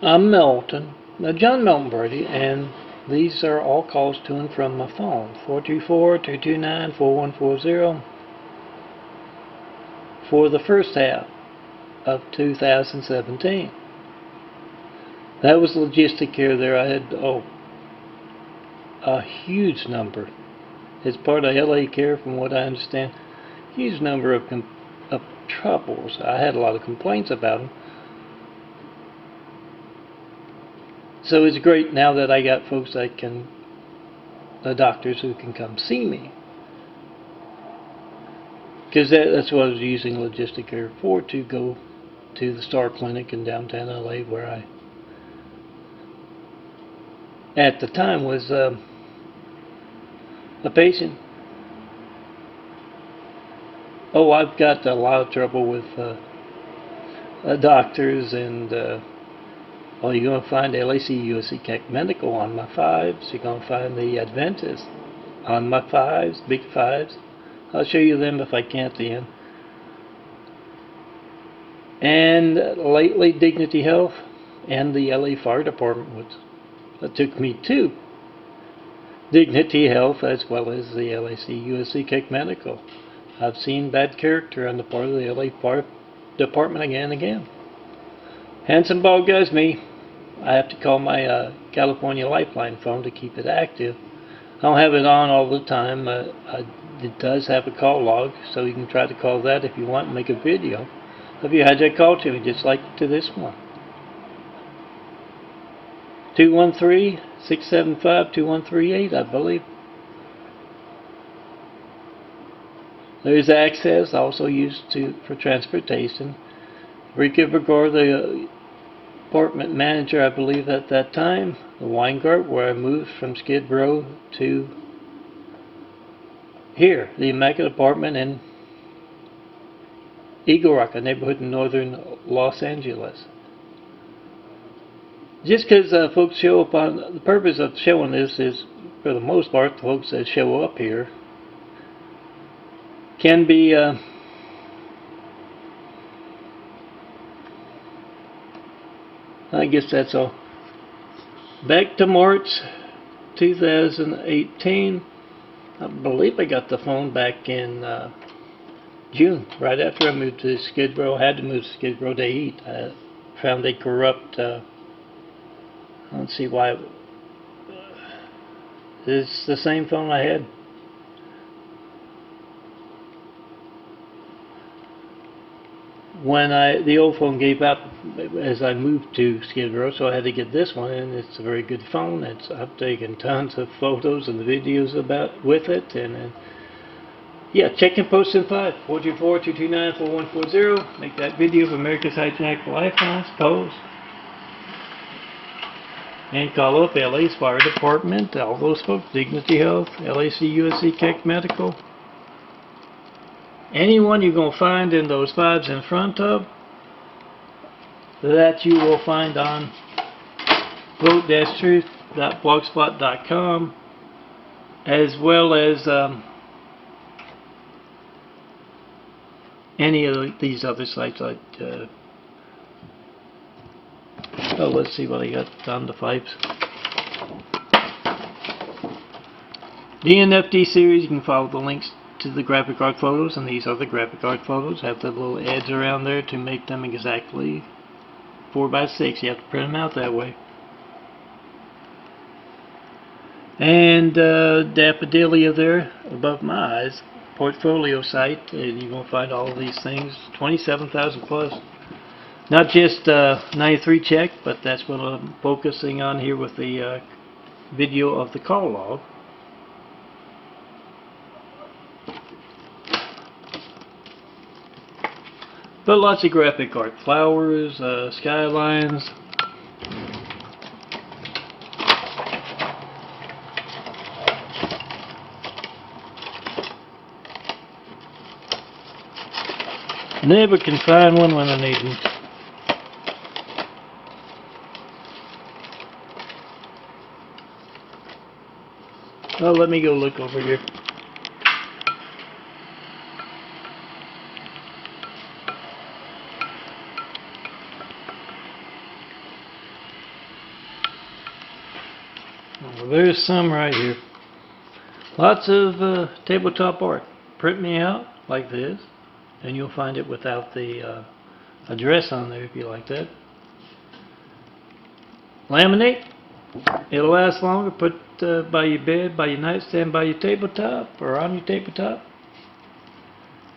I'm Melton, John Melton Brady, and these are all calls to and from my phone, 424-229-4140, for the first half of 2017. That was logistic care there. I had, a huge number. As part of LA Care, from what I understand, huge number of troubles. I had a lot of complaints about them. So it's great now that I got folks that can, the doctors who can come see me. Because that's what I was using logistic care for, to go to the Star Clinic in downtown LA, where I, at the time, was a patient. Oh, I've got a lot of trouble with doctors, and well, you're going to find LAC USC Keck Medical on my 5s. You're going to find the Adventist on my 5s, big 5s. I'll show you them if I can at the end. And lately, Dignity Health and the LA Fire Department took me to Dignity Health, as well as the LAC USC Keck Medical. I've seen bad character on the part of the LA Fire Department again and again. Handsome bald guy's me. I have to call my California Lifeline phone to keep it active. I don't have it on all the time. It does have a call log, so you can try to call that if you want and make a video of your hijack call to me, just like to this one. 213-675-2138, I believe. There's access, also used for transportation. Rika Vergor, the apartment manager, I believe, at that time, the Weingart, where I moved from Skid Row to here, the Immaculate Apartment in Eagle Rock, a neighborhood in northern Los Angeles. Just because folks show up on, the purpose of showing this is, for the most part, the folks that show up here can be I guess that's all. Back to March 2018. I believe I got the phone back in June, right after I moved to Skid Row. I had to move to Skid Row to eat. I found a corrupt, I don't see why. It's the same phone I had. When the old phone gave out as I moved to Skid Row, so I had to get this one, and it's a very good phone. I've taken tons of photos and videos with it, and yeah, check and post in 5 424-229-4140. Make that video of America's Hijacked Lifelines. Post and call up LA's Fire Department, all those folks, Dignity Health, LAC USC Keck Medical. Anyone you're going to find in those 5s in front of, that you will find on vote-truth.blogspot.com, as well as any of these other sites like let's see what I got on the 5s. The NFD series, you can follow the links to the graphic art photos, and these are the graphic art photos. Have the little edge around there to make them exactly 4x6. You have to print them out that way. And Daffodilia there above my eyes, portfolio site, and you're going to find all of these things, 27,000 plus. Not just 93 check, but that's what I'm focusing on here with the video of the call log. But lots of graphic art, flowers, skylines. Never can find one when I need them. Oh, let me go look over here. There's some right here. Lots of tabletop art. Print me out like this, and you'll find it without the address on there if you like that. Laminate. It'll last longer. Put by your bed, by your nightstand, by your tabletop, or on your tabletop.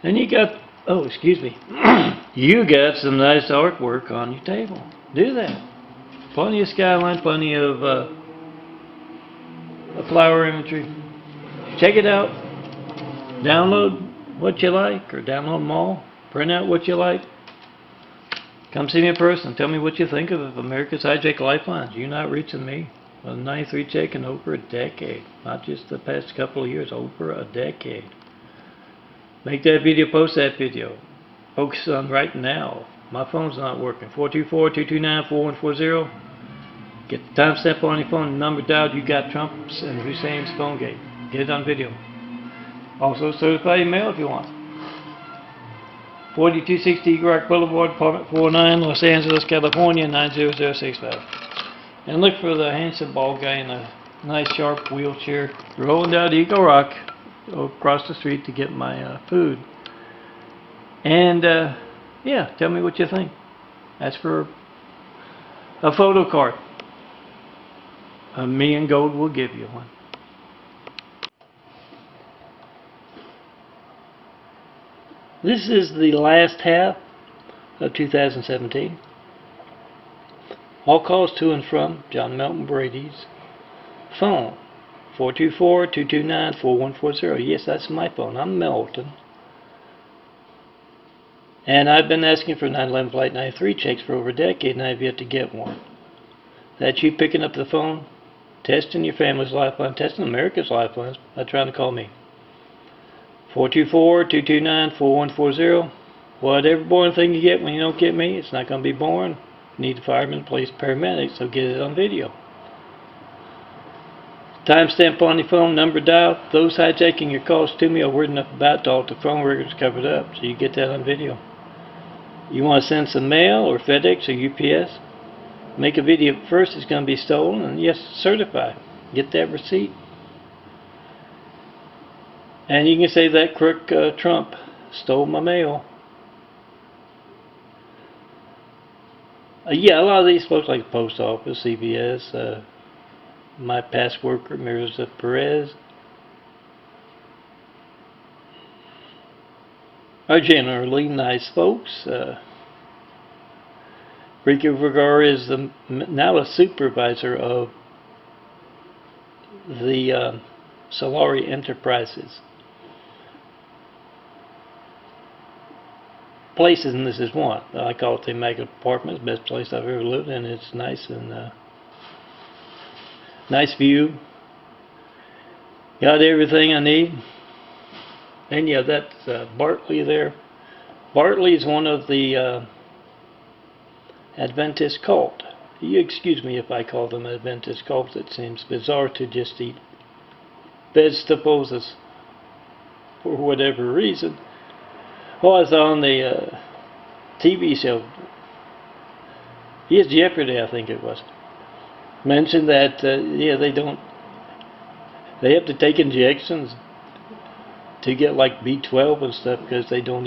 And you got, oh, excuse me, you got some nice artwork on your table. Do that. Plenty of skyline, plenty of flower imagery. Check it out. Download what you like, or download them all. Print out what you like. Come see me in person. Tell me what you think of America's Hijacked Lifelines. You're not reaching me. A 93 check in over a decade. Not just the past couple of years, over a decade. Make that video, post that video. Focus on right now. My phone's not working. 424-229-4140. Get the timestamp on your phone, the number dialed. You got Trump's and Hussein's phone gate. Get it on video. Also certify your mail if you want. 4260 Eagle Rock Boulevard, Apartment 49, Los Angeles, California, 90065. And look for the handsome bald guy in a nice sharp wheelchair rolling down Eagle Rock across the street to get my food. And yeah, tell me what you think. Ask for a photo card. Me and Gold will give you one. This is the last half of 2017. All calls to and from John Melton Brady's phone. 424-229-4140. Yes, that's my phone. I'm Melton. And I've been asking for 9/11 Flight 93 checks for over a decade, and I've yet to get one. That's you picking up the phone, testing your family's lifeline, testing America's lifelines by trying to call me. 424-229-4140. Whatever boring thing you get when you don't get me, it's not going to be boring. You need the firemen, police, paramedics, so get it on video. Timestamp on your phone, number dialed. Those hijacking your calls to me are word enough about to all the phone records covered up, so you get that on video. You want to send some mail or FedEx or UPS? Make a video first, it's going to be stolen, and yes, certify. Get that receipt. And you can say that crook Trump stole my mail. Yeah, a lot of these folks like the post office, CVS, my past worker, Mirza Perez, are generally nice folks. Ricky Vergara is now a supervisor of the Solari Enterprises places, and this is one. I call it the Immaculate Apartments, best place I've ever lived in. It's nice and nice view. Got everything I need. And yeah, that's Bartley there. Bartley is one of the Adventist cult. You excuse me if I call them Adventist cults. It seems bizarre to just eat vegetables for whatever reason. Oh, I was on the TV show. Yes, Jeopardy, I think it was. Mentioned that yeah, they have to take injections to get like B12 and stuff because they don't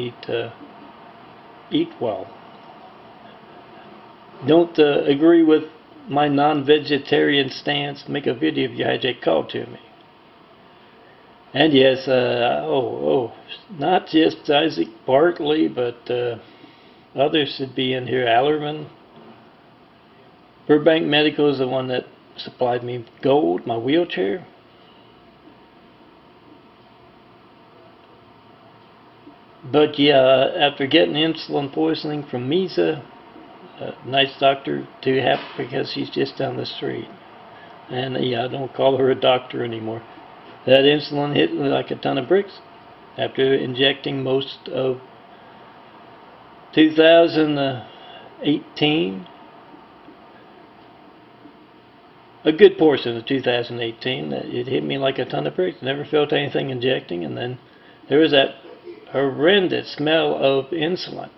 eat well. Don't agree with my non-vegetarian stance? Make a video of your hijack call to me. And yes, not just Isaac Bartley, but others should be in here. Allerman. Burbank Medical is the one that supplied me gold, my wheelchair. But yeah, after getting insulin poisoning from Misa, nice doctor to have because she's just down the street. And yeah, I don't call her a doctor anymore. That insulin hit me like a ton of bricks after injecting most of 2018. A good portion of 2018. It hit me like a ton of bricks. Never felt anything injecting, and then there was that horrendous smell of insulin.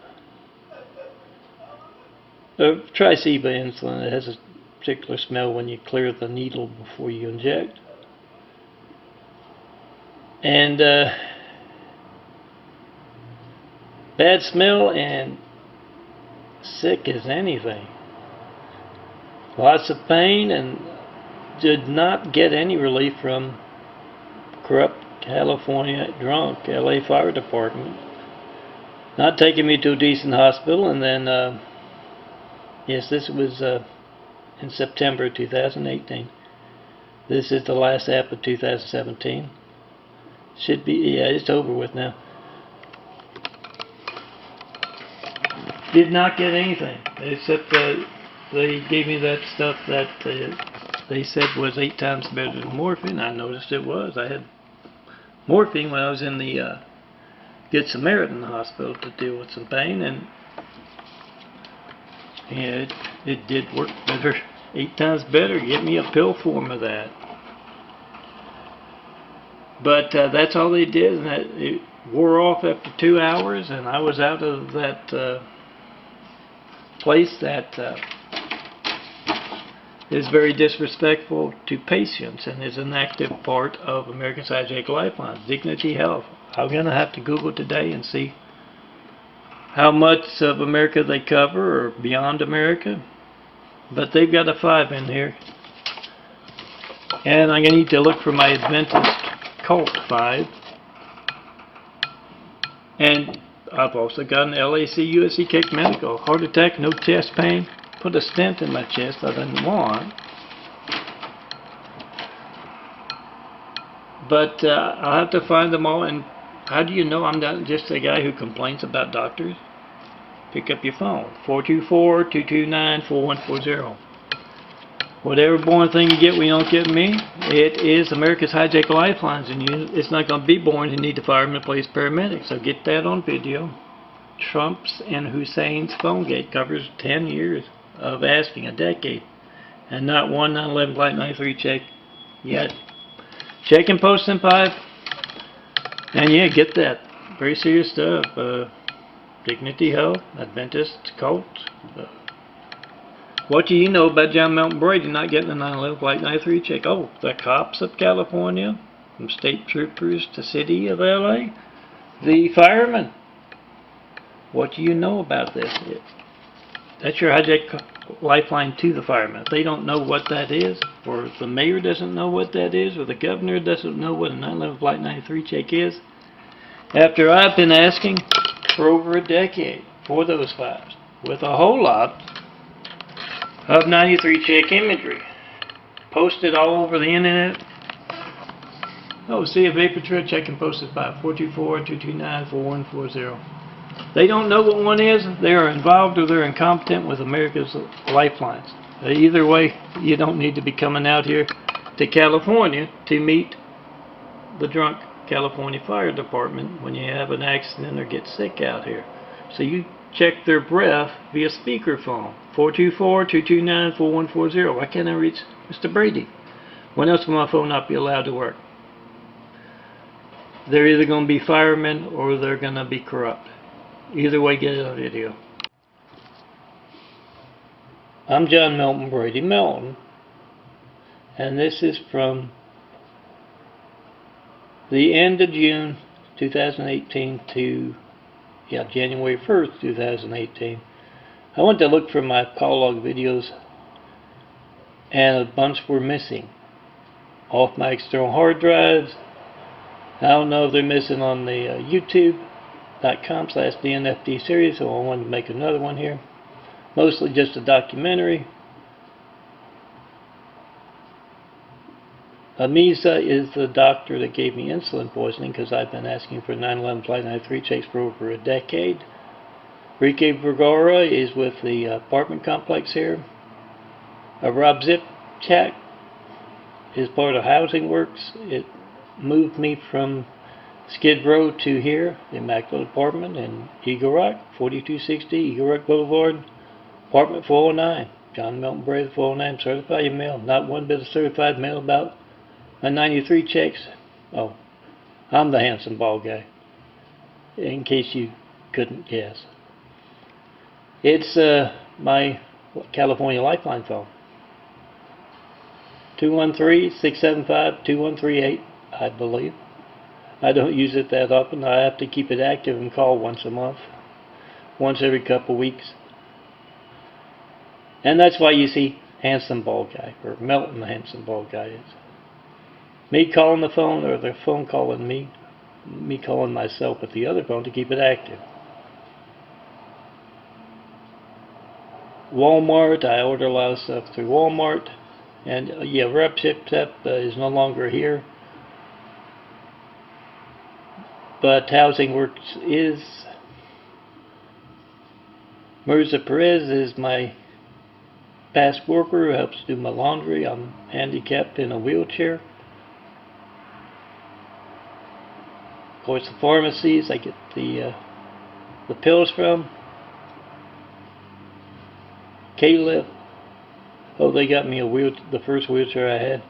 Triceba insulin. It has a particular smell when you clear the needle before you inject. And bad smell and sick as anything. Lots of pain, and did not get any relief from corrupt California drunk LA Fire Department. Not taking me to a decent hospital, and then yes, this was in September 2018. This is the last app of 2017. Should be, yeah, it's over with now. Did not get anything, except they gave me that stuff that they said was 8 times better than morphine. I noticed it was. I had morphine when I was in the Good Samaritan hospital to deal with some pain, and yeah, it did work better, 8 times better. Get me a pill form of that. But that's all they did, and that it wore off after 2 hours, and I was out of that place that is very disrespectful to patients and is an active part of America's HIGHJACK Lifeline, Dignity Health. I'm going to have to Google today and see how much of America they cover, or beyond America. But they've got a 5 in here. And I'm going to need to look for my Adventist Cult 5. And I've also got an LAC USC Kick Medical. Heart attack, no chest pain. Put a stent in my chest I didn't want. But I'll have to find them all. And how do you know I'm not just a guy who complains about doctors? Pick up your phone. 424-229-4140. Whatever boring thing you get when you don't get me, it is America's HIGHJACK Lifelines, and it's not going to be boring. You need to firemen, police, paramedics. So get that on video. Trump's and Hussein's phone gate covers 10 years of asking, a decade, and not one 9/11 Flight 93 check yet. Check and post in 5, and yeah, get that. Very serious stuff. Dignity Health, Adventist Cult. What do you know about John Melton Brady not getting a 9/11 Flight 93 check? Oh, the cops of California, from state troopers to city of LA, the firemen. What do you know about this? That's your HIGHJACK Lifeline to the firemen. If they don't know what that is, or if the mayor doesn't know what that is, or the governor doesn't know what a 9/11 Flight 93 check is, after I've been asking for over a decade for those files, with a whole lot of 93 check imagery posted all over the internet. Oh, see a vapor trail, check and post it by 424-229-4140. They don't know what one is. They are involved or they're incompetent with America's lifelines. Either way, you don't need to be coming out here to California to meet the drunk California Fire Department when you have an accident or get sick out here. So you check their breath via speakerphone. 424-229-4140. Why can't I reach Mr. Brady? When else will my phone not be allowed to work? They're either going to be firemen or they're going to be corrupt. Either way, get it on video. I'm John Melton Brady Melton, and this is from the end of June 2018 to January 1st, 2018. I went to look for my call log videos, and a bunch were missing off my external hard drives. I don't know if they're missing on the YouTube.com/DNFD series, so I wanted to make another one here. Mostly just a documentary. Amisa is the doctor that gave me insulin poisoning because I've been asking for 9/11 Flight 93 checks for over a decade. Enrique Vergara is with the apartment complex here. Rob Zipchak is part of Housing Works. It moved me from Skid Row to here, the Immaculate Apartment in Eagle Rock, 4260 Eagle Rock Boulevard, apartment 409. John Melton Brady, 409, certified mail. Not one bit of certified mail about my 93 checks. Oh, I'm the handsome bald guy, in case you couldn't guess. It's my California Lifeline phone. 213-675-2138, I believe. I don't use it that often. I have to keep it active and call once a month, once every couple weeks. And that's why you see Handsome Bald Guy, or Melton the Handsome Bald Guy is. Me calling the phone, or the phone calling me calling myself with the other phone to keep it active. Walmart, I order a lot of stuff through Walmart. And yeah, Rep is no longer here. But Housing Works is. Mirza Perez is my past worker who helps do my laundry. I'm handicapped in a wheelchair. Of course, the pharmacies I get the pills from. Caleb. Oh, they got me the first wheelchair I had.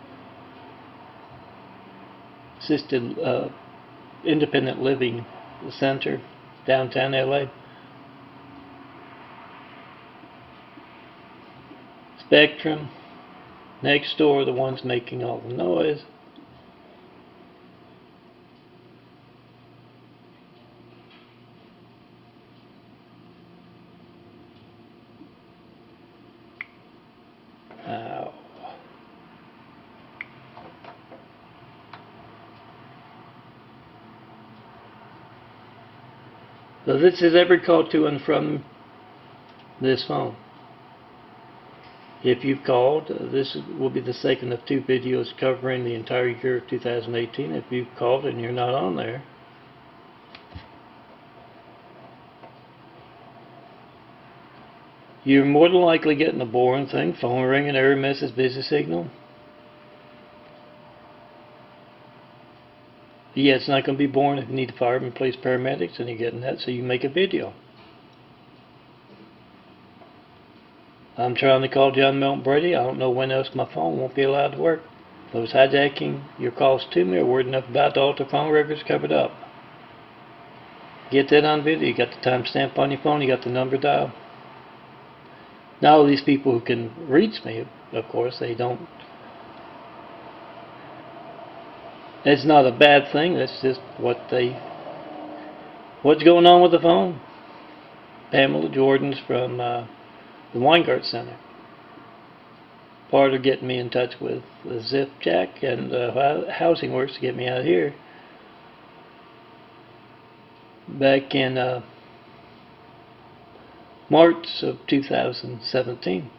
Assisted independent living center, downtown LA. Spectrum. Next door, the ones making all the noise. Ow. So this is every call to and from this phone. If you've called, this will be the second of 2 videos covering the entire year of 2018. If you've called and you're not on there, you're more than likely getting a boring thing. Phone ringing, error message, busy signal. Yeah, it's not going to be boring if you need firemen, police, paramedics, and you're getting that, so you make a video. I'm trying to call John Melton Brady. I don't know when else my phone won't be allowed to work. Those hijacking your calls to me are word enough about all the phone records covered up. Get that on video. You got the timestamp on your phone. You got the number dial. Now all these people who can reach me, of course, they don't. It's not a bad thing. That's just what's going on with the phone. Pamela Jordan's from the Weingart Center. Part of getting me in touch with the HIGHJACK and Housing Works to get me out here. Back in March of 2017.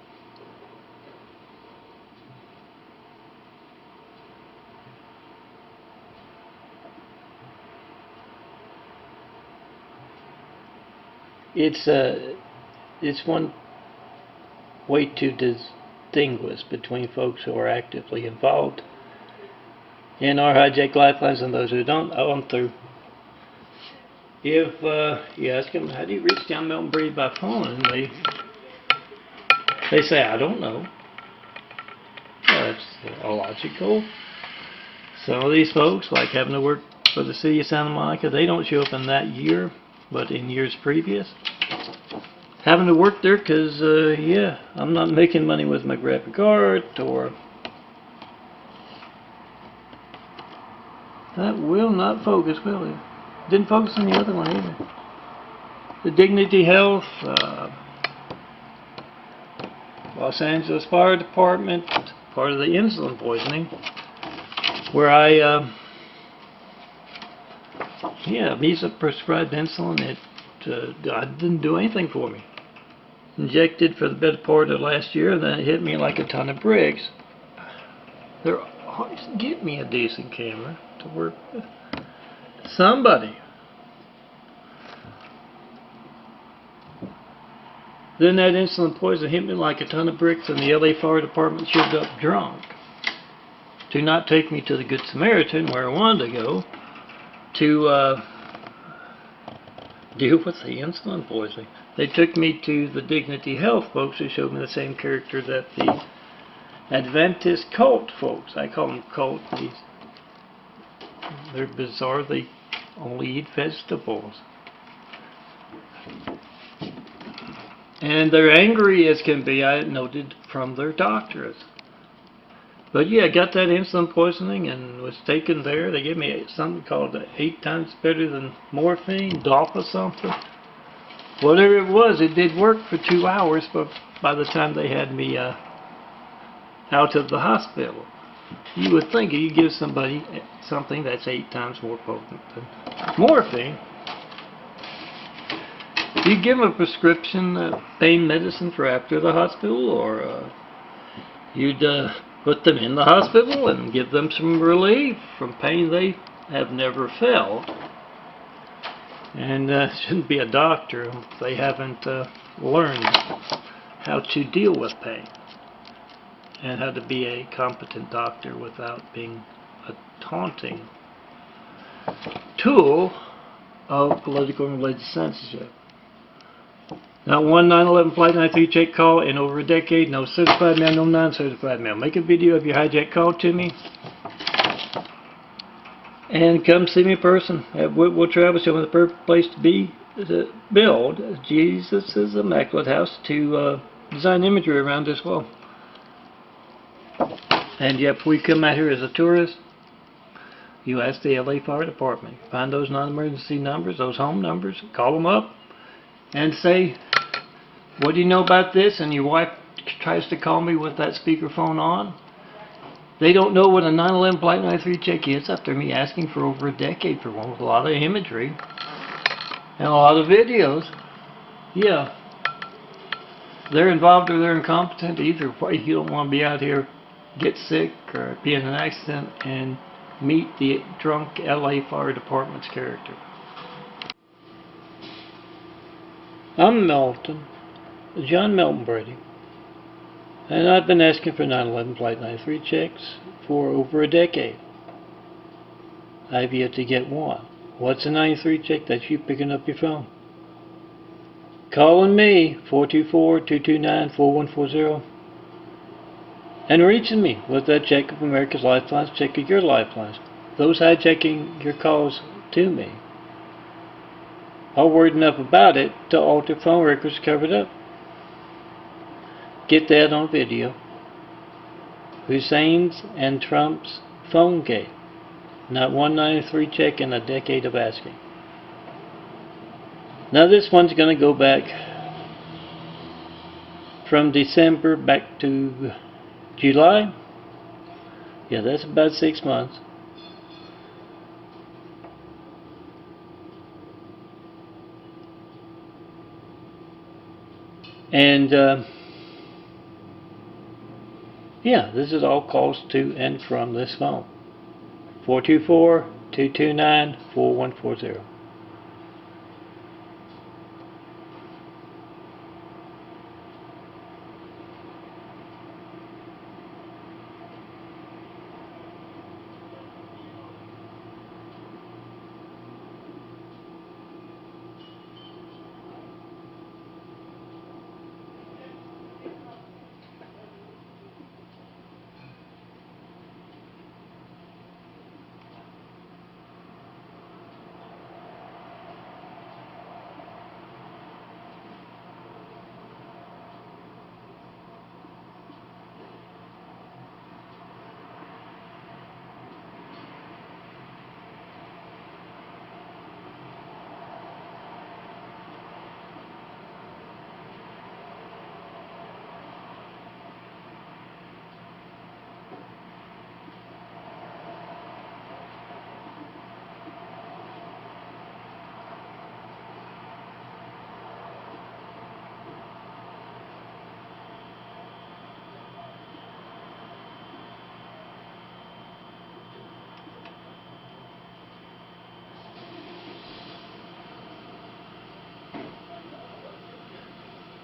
It's one way to distinguish between folks who are actively involved in our hijack lifelines and those who don't. Oh, I'm through. If you ask them, how do you reach John Melton Brady by phone? And they say, I don't know. Well, that's illogical. Some of these folks, like having to work for the city of Santa Monica, they don't show up in that year, but in years previous. Having to work there because, yeah, I'm not making money with my graphic art, or... That will not focus, will it? Didn't focus on the other one either. The Dignity Health, Los Angeles Fire Department, part of the insulin poisoning, where I Visa prescribed insulin. It didn't do anything for me. Injected for the better part of last year, and then it hit me like a ton of bricks. They're always get me a decent camera to work with. Somebody. Then that insulin poison hit me like a ton of bricks, and the LA Fire Department showed up drunk to not take me to the Good Samaritan where I wanted to go to deal with the insulin poisoning. They took me to the Dignity Health folks who showed me the same character that the Adventist cult folks, I call them cult, they're bizarre, they only eat vegetables. And they're angry as can be, I noted, from their doctors. But yeah, I got that insulin poisoning and was taken there. They gave me something called 8 times better than morphine, DOP or something. Whatever it was, it did work for 2 hours, but by the time they had me out of the hospital. You would think you give somebody something that's 8 times more potent than morphine. You give them a prescription pain medicine for after the hospital, or you'd put them in the hospital and give them some relief from pain they have never felt. And shouldn't be a doctor if they haven't learned how to deal with pain and how to be a competent doctor without being a taunting tool of political and religious censorship. Not one 9/11 Flight 93 check call in over a decade. No certified mail, no non-certified mail. Make a video of your hijack call to me. And come see me in person at Whitwell Travel. Show me the perfect place to be, to build Jesus' Immaculate House, to design imagery around as well. And yet, before you come out here as a tourist, you ask the LA Fire Department. Find those non-emergency numbers, those home numbers, call them up, and say, what do you know about this? And your wife tries to call me with that speakerphone on. They don't know what a 9/11 Flight 93 check is after me asking for over a decade for one with a lot of imagery and a lot of videos. Yeah. They're involved or they're incompetent. Either way, you don't want to be out here, get sick, or be in an accident and meet the drunk LA Fire Department's character. I'm Melton, John Melton Brady, and I've been asking for 9/11 Flight 93 checks for over a decade. I've yet to get one. What's a 93 check? That's you picking up your phone. Calling me, 424-229-4140, and reaching me with that check of America's Lifelines, check of your lifelines. Those hijacking your calls to me are worried enough about it to alter phone records covered up. Get that on video. Hussein's and Trump's phone game. Not 193 check in a decade of asking. Now this one's going to go back from December back to July. Yeah, that's about 6 months. And yeah, this is all calls to and from this phone. 424-229-4140.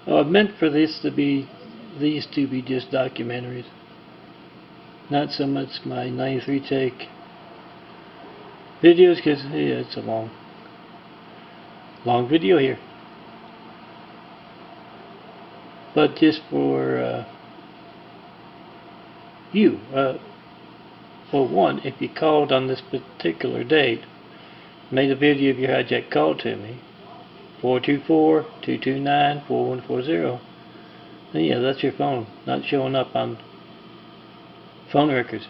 I meant for these to be just documentaries, not so much my 93 take videos, because yeah, it's a long video here. But just for you, for one, if you called on this particular date, made a video of your hijack call to me, 424-229-4140, then yeah, that's your phone not showing up on phone records.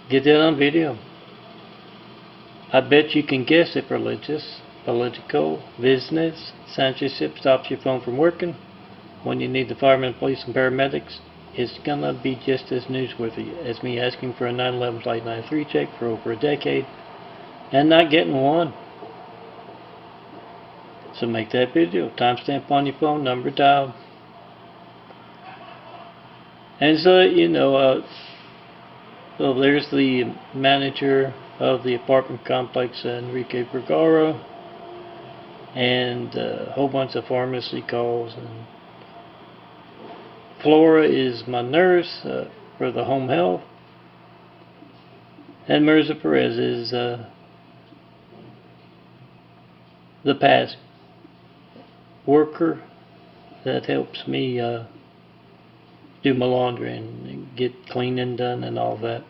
Get that on video. I bet you can guess if religious, political, business, censorship stops your phone from working when you need the firemen, police, and paramedics. It's gonna be just as newsworthy as me asking for a 9/11 Flight 93 check for over a decade and not getting one. So make that video, timestamp on your phone, number dialed. And so, you know, so there's the manager of the apartment complex, Enrique Vergara, and a whole bunch of pharmacy calls. And Flora is my nurse for the home health, and Mirza Perez is the past worker that helps me do my laundry and get cleaning done and all that.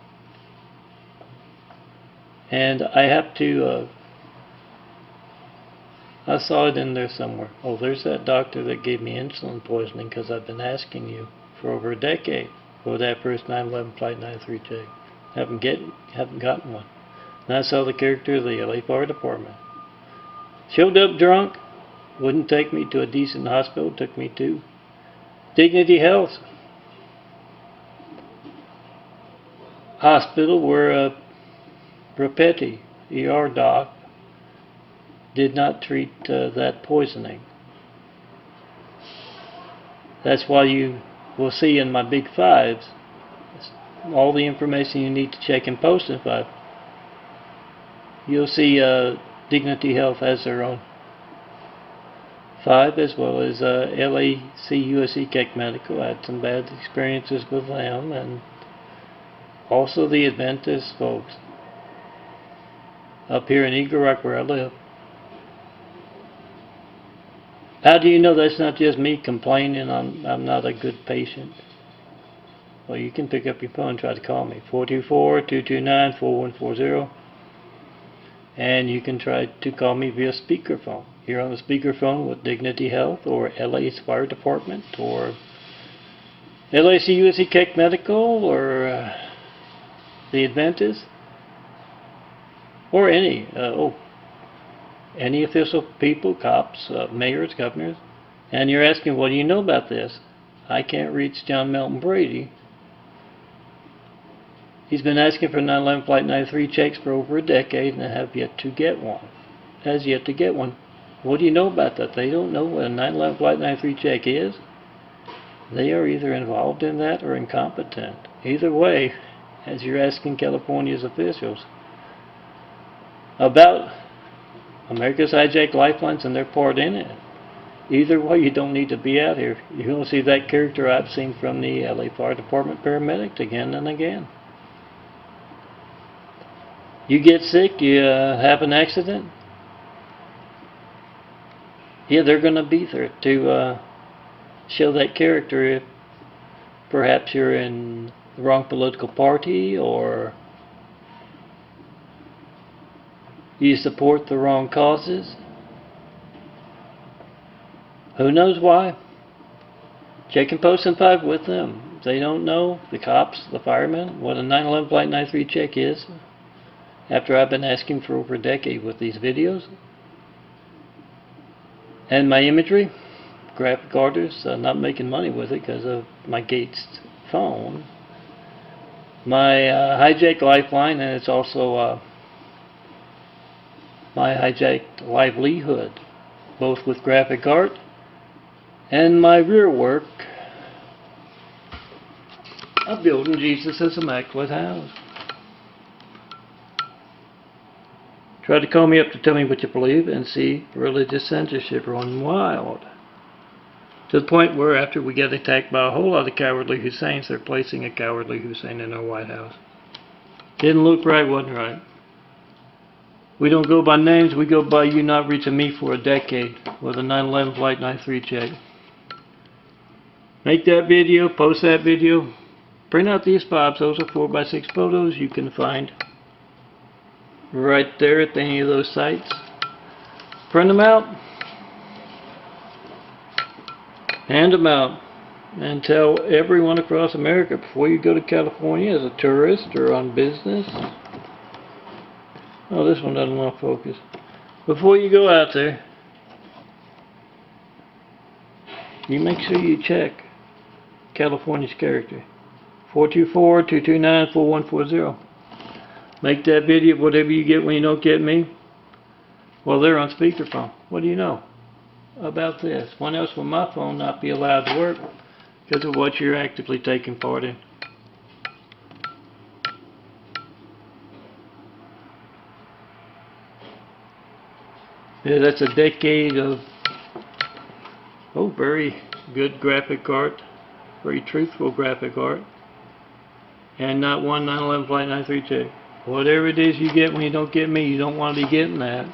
And I have to, I saw it in there somewhere. Oh, there's that doctor that gave me insulin poisoning because I've been asking you for over a decade for that first 9/11 Flight 93 check. Haven't gotten one. And I saw the character of the LA Fire Department. Showed up drunk, wouldn't take me to a decent hospital, took me to Dignity Health Hospital where Rapetti, ER doc, did not treat that poisoning. That's why you will see in my big fives all the information you need to check and post in 5. You'll see Dignity Health has their own 5, as well as LAC USC Keck Medical. I had some bad experiences with them, and also the Adventist folks up here in Eagle Rock where I live. How do you know that's not just me complaining I'm not a good patient? Well, you can pick up your phone and try to call me, 424-229-4140, and you can try to call me via speakerphone. You're on the speakerphone with Dignity Health or LA's Fire Department or LAC USC Keck Medical or the Adventist or any official people, cops, mayors, governors, and you're asking, what do you know about this? I can't reach John Melton Brady. He's been asking for 9/11 Flight 93 checks for over a decade and has yet to get one. What do you know about that? They don't know what a 9/11 Flight 93 check is. They are either involved in that or incompetent. Either way, as you're asking California's officials about America's hijacked lifelines and their part in it. Either way, you don't need to be out here. You're going to see that character I've seen from the LA Fire Department paramedics again and again. You get sick, you have an accident, yeah, they're going to be there to show that character if perhaps you're in the wrong political party or you support the wrong causes. Who knows why? Check and post in 5 with them. They don't know, the cops, the firemen, what a 9/11 Flight 93 check is. After I've been asking for over a decade with these videos. And my imagery, graphic artists, not making money with it because of my Gates phone. My hijacked lifeline, and it's also my hijacked livelihood, both with graphic art and my rear work of building Jesus' immaculate house. Try to call me up to tell me what you believe and see religious censorship run wild. To the point where after we get attacked by a whole lot of cowardly Husseins, they're placing a cowardly Hussein in our White House. Didn't look right, wasn't right. We don't go by names, we go by you not reaching me for a decade with a 9/11 Flight 93 check. Make that video, post that video, print out these pops. Those are 4x6 photos you can find right there at any of those sites. Print them out, hand them out, and tell everyone across America before you go to California as a tourist or on business. Oh, this one doesn't want to focus. Before you go out there, you make sure you check California's character. 424-229-4140. Make that video of whatever you get when you don't get me. Well, they're on speakerphone. What do you know about this? One else with my phone not be allowed to work because of what you're actively taking part in. Yeah, that's a decade of very good graphic art, very truthful graphic art, and not one 9/11 Flight 932. Whatever it is you get when you don't get me, you don't want to be getting that.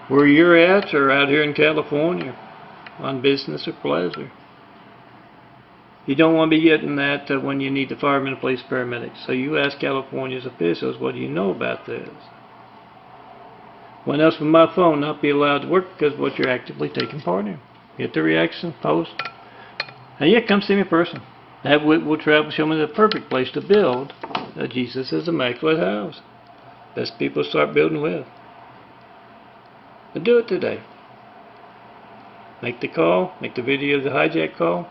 Where you're at, or out here in California, on business or pleasure. You don't want to be getting that when you need the firemen, police, paramedics. So you ask California's officials, what do you know about this? One else with my phone not be allowed to work because of what you're actively taking part in. Get the reaction, post. And yeah, come see me in person. That will travel, show me the perfect place to build Jesus' immaculate house. Best people to start building with. But do it today. Make the call, make the video of the hijack call,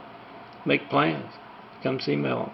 make plans. Come see Melton.